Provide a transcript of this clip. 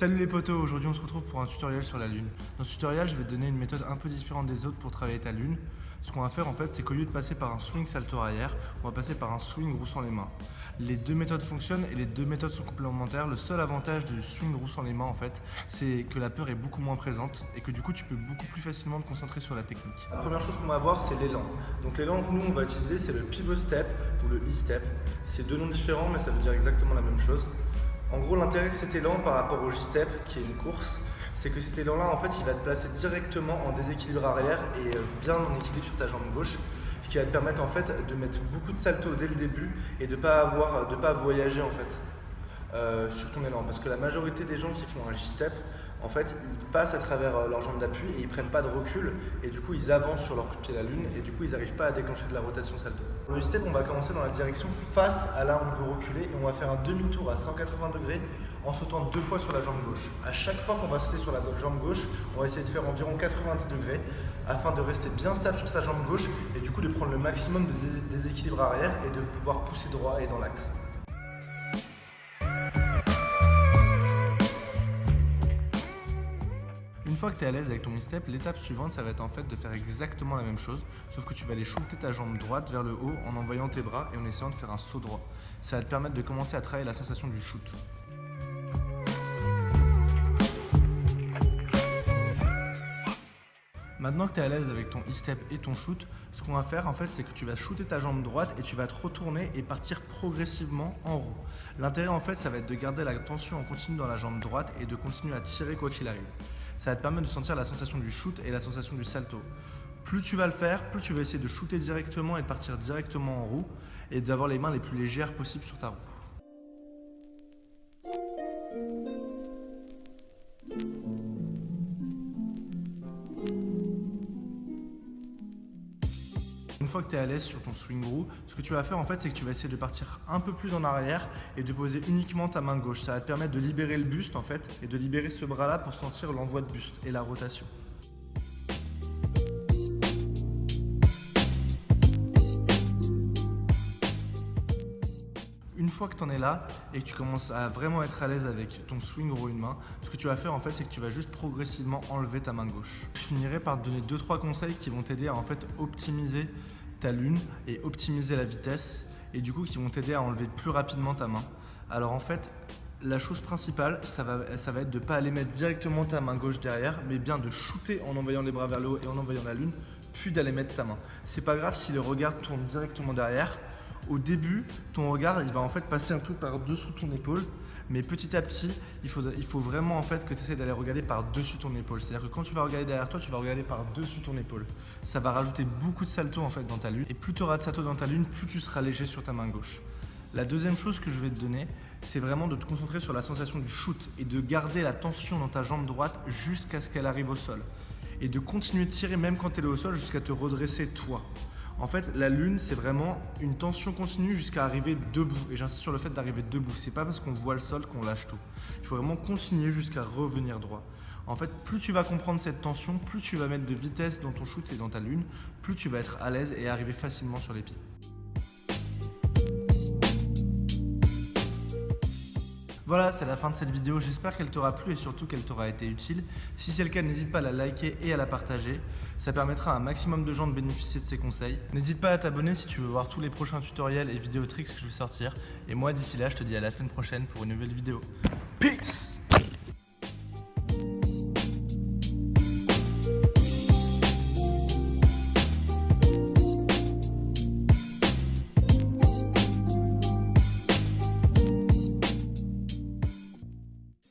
Salut les potos, aujourd'hui on se retrouve pour un tutoriel sur la lune. Dans ce tutoriel, je vais te donner une méthode un peu différente des autres pour travailler ta lune. Ce qu'on va faire en fait, c'est qu'au lieu de passer par un swing salto arrière, on va passer par un swing roussant les mains. Les deux méthodes fonctionnent et les deux méthodes sont complémentaires. Le seul avantage du swing roussant les mains en fait, c'est que la peur est beaucoup moins présente et que du coup tu peux beaucoup plus facilement te concentrer sur la technique. La première chose qu'on va voir, c'est l'élan. Donc l'élan que nous on va utiliser, c'est le pivot step ou le e-step. C'est deux noms différents mais ça veut dire exactement la même chose. En gros, l'intérêt de cet élan par rapport au J-step, qui est une course, c'est que cet élan-là, en fait, il va te placer directement en déséquilibre arrière et bien en équilibre sur ta jambe gauche, ce qui va te permettre en fait de mettre beaucoup de saltos dès le début et de pas voyager en fait sur ton élan. Parce que la majorité des gens qui font un J-step, en fait, ils passent à travers leur jambe d'appui et ils prennent pas de recul et du coup ils avancent sur leur coup de pied à la lune et du coup ils n'arrivent pas à déclencher de la rotation salto. Pour le step, on va commencer dans la direction face à là où on veut reculer et on va faire un demi-tour à 180 degrés en sautant 2 fois sur la jambe gauche. À chaque fois qu'on va sauter sur la jambe gauche, on va essayer de faire environ 90 degrés afin de rester bien stable sur sa jambe gauche et du coup de prendre le maximum de déséquilibre arrière et de pouvoir pousser droit et dans l'axe. Une fois que tu es à l'aise avec ton e-step, l'étape suivante, ça va être en fait de faire exactement la même chose, sauf que tu vas aller shooter ta jambe droite vers le haut en envoyant tes bras et en essayant de faire un saut droit. Ça va te permettre de commencer à travailler la sensation du shoot. Maintenant que tu es à l'aise avec ton e-step et ton shoot, ce qu'on va faire en fait, c'est que tu vas shooter ta jambe droite et tu vas te retourner et partir progressivement en roue. L'intérêt en fait, ça va être de garder la tension en continu dans la jambe droite et de continuer à tirer quoi qu'il arrive. Ça va te permettre de sentir la sensation du shoot et la sensation du salto. Plus tu vas le faire, plus tu vas essayer de shooter directement et de partir directement en roue et d'avoir les mains les plus légères possibles sur ta roue. Une fois que tu es à l'aise sur ton swing roue, ce que tu vas faire en fait, c'est que tu vas essayer de partir un peu plus en arrière et de poser uniquement ta main gauche. Ça va te permettre de libérer le buste en fait et de libérer ce bras-là pour sentir l'envoi de buste et la rotation. Une fois que tu en es là et que tu commences à vraiment être à l'aise avec ton swing roue une main, ce que tu vas faire en fait, c'est que tu vas juste progressivement enlever ta main gauche. Je finirai par te donner 2-3 conseils qui vont t'aider à en fait optimiser ta lune et optimiser la vitesse et du coup qui vont t'aider à enlever plus rapidement ta main. Alors en fait, la chose principale, ça va être de ne pas aller mettre directement ta main gauche derrière, mais bien de shooter en envoyant les bras vers le haut et en envoyant la lune, puis d'aller mettre ta main. C'est pas grave si le regard tourne directement derrière. Au début, ton regard il va en fait passer un peu par-dessous ton épaule, mais petit à petit, il faut vraiment en fait que tu essaies d'aller regarder par-dessus ton épaule. C'est-à-dire que quand tu vas regarder derrière toi, tu vas regarder par-dessus ton épaule. Ça va rajouter beaucoup de saltos en fait dans ta lune, et plus tu auras de saltos dans ta lune, plus tu seras léger sur ta main gauche. La deuxième chose que je vais te donner, c'est vraiment de te concentrer sur la sensation du shoot et de garder la tension dans ta jambe droite jusqu'à ce qu'elle arrive au sol. Et de continuer de tirer même quand elle est au sol jusqu'à te redresser toi. En fait, la lune, c'est vraiment une tension continue jusqu'à arriver debout. Et j'insiste sur le fait d'arriver debout. C'est pas parce qu'on voit le sol qu'on lâche tout. Il faut vraiment continuer jusqu'à revenir droit. En fait, plus tu vas comprendre cette tension, plus tu vas mettre de vitesse dans ton shoot et dans ta lune, plus tu vas être à l'aise et arriver facilement sur les pieds. Voilà, c'est la fin de cette vidéo, j'espère qu'elle t'aura plu et surtout qu'elle t'aura été utile. Si c'est le cas, n'hésite pas à la liker et à la partager. Ça permettra à un maximum de gens de bénéficier de ces conseils. N'hésite pas à t'abonner si tu veux voir tous les prochains tutoriels et vidéos tricks que je vais sortir. Et moi, d'ici là, je te dis à la semaine prochaine pour une nouvelle vidéo. Peace!